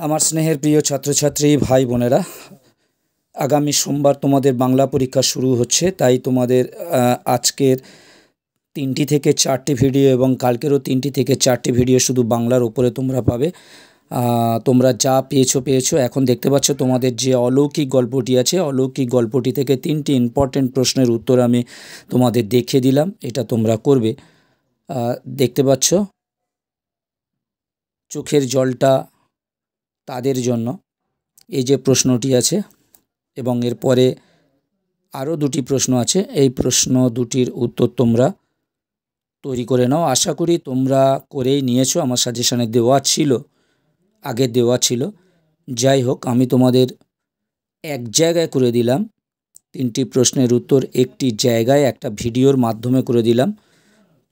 আমার স্নেহের প্রিয় ছাত্রছাত্রী ভাই বোনেরা, আগামী সোমবার তোমাদের বাংলা পরীক্ষা শুরু হচ্ছে। তাই তোমাদের আজকের 3টি থেকে 4টি ভিডিও এবং কালকেরও 3টি থেকে 4টি ভিডিও শুধু বাংলার উপরে তোমরা পাবে। তোমরা যা পেয়েছো। এখন দেখতে পাচ্ছ তোমাদের যে অলৌকিক গল্পটি আছে, অলৌকিক গল্পটি থেকে 3টি ইম্পর্টেন্ট প্রশ্নের উত্তর আমি তোমাদের দেখিয়ে দিলাম। এটা তোমরা করবে। দেখতে পাচ্ছ চোখের জলটা তাদের জন্য, এই যে প্রশ্নটি আছে, এবং এরপরে আরও 2টি প্রশ্ন আছে। এই প্রশ্ন দুটির উত্তর তোমরা তৈরি করে নাও। আশা করি তোমরা করেই নিয়েছো, আমার সাজেশনে আগে দেওয়া ছিল। যাই হোক, আমি তোমাদের এক জায়গায় করে দিলাম 3টি প্রশ্নের উত্তর, একটি জায়গায় একটা ভিডিওর মাধ্যমে করে দিলাম।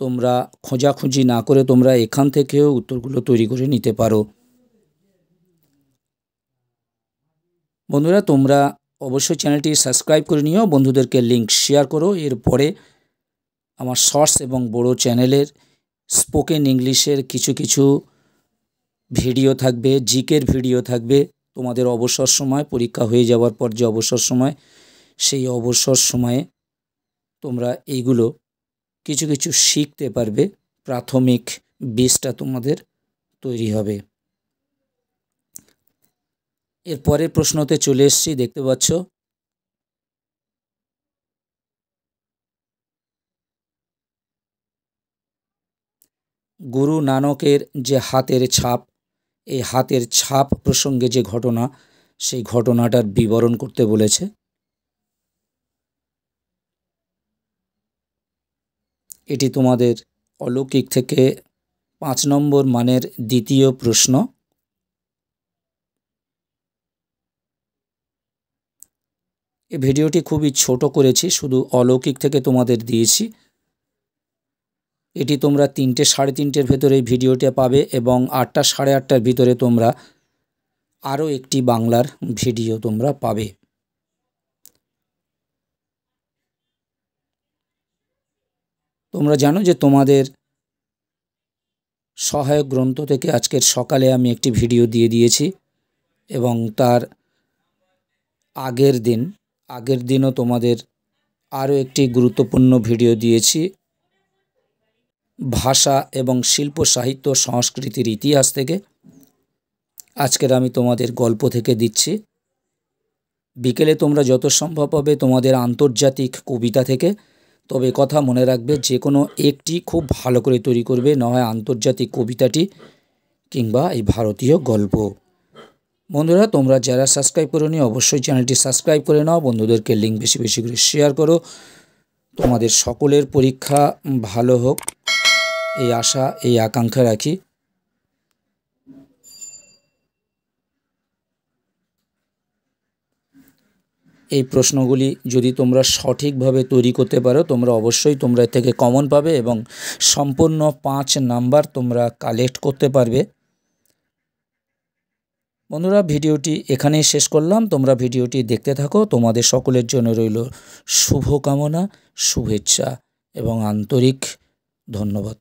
তোমরা খোঁজাখুঁজি না করে তোমরা এখান থেকেও উত্তরগুলো তৈরি করে নিতে পারো। বন্ধুরা, তোমরা অবশ্যই চ্যানেলটি সাবস্ক্রাইব করে নিও, বন্ধুদেরকে লিঙ্ক শেয়ার করো। এরপরে আমার শর্টস এবং বড় চ্যানেলের স্পোকেন ইংলিশের কিছু ভিডিও থাকবে, জিকের ভিডিও থাকবে। তোমাদের অবসর সময়, পরীক্ষা হয়ে যাওয়ার পর যে অবসর সময়, সেই অবসর সময়ে তোমরা এইগুলো কিছু শিখতে পারবে। প্রাথমিক বেসটা তোমাদের তৈরি হবে। এরপরের প্রশ্নতে চলে এসেছি, দেখতে পাচ্ছ গুরু নানকের যে হাতের ছাপ, এই হাতের ছাপ প্রসঙ্গে যে ঘটনা, সেই ঘটনাটার বিবরণ করতে বলেছে। এটি তোমাদের অলৌকিক থেকে 5 নম্বর মানের দ্বিতীয় প্রশ্ন। এই ভিডিওটি খুবই ছোট করেছি, শুধু অলৌকিক থেকে তোমাদের দিয়েছি। এটি তোমরা 3টে, 3:30-এর ভেতরে এই ভিডিওটা পাবে, এবং 8টা, 8:30-টার ভিতরে তোমরা আরও একটি বাংলার ভিডিও তোমরা পাবে। তোমরা জানো যে তোমাদের সহায়ক গ্রন্থ থেকে আজকের সকালে আমি একটি ভিডিও দিয়ে দিয়েছি, এবং তার আগের দিনও তোমাদের আরও একটি গুরুত্বপূর্ণ ভিডিও দিয়েছি, ভাষা এবং শিল্প সাহিত্য সংস্কৃতির ইতিহাস থেকে। আজকের আমি তোমাদের গল্প থেকে দিচ্ছি। বিকেলে তোমরা যত সম্ভব হবে তোমাদের আন্তর্জাতিক কবিতা থেকে। তবে কথা মনে রাখবে, যে কোনো একটি খুব ভালো করে তৈরি করবে, না হয় আন্তর্জাতিক কবিতাটি কিংবা এই ভারতীয় গল্প। বন্ধুরা, তোমরা যারা সাবস্ক্রাইব করোনি অবশ্যই চ্যানেলটি সাবস্ক্রাইব করে নাও, বন্ধুদেরকে লিঙ্ক বেশি করে শেয়ার করো। তোমাদের সকলের পরীক্ষা ভালো হোক, এই আশা, এই আকাঙ্ক্ষা রাখি। এই প্রশ্নগুলি যদি তোমরা সঠিকভাবে তৈরি করতে পারো, তোমরা অবশ্যই এর থেকে কমন পাবে এবং সম্পূর্ণ 5 নাম্বার তোমরা কালেক্ট করতে পারবে। বন্ধুরা, ভিডিওটি এখানেই শেষ করলাম। তোমরা ভিডিওটি দেখতে থাকো। তোমাদের সকলের জন্য রইল শুভকামনা, শুভেচ্ছা এবং আন্তরিক ধন্যবাদ।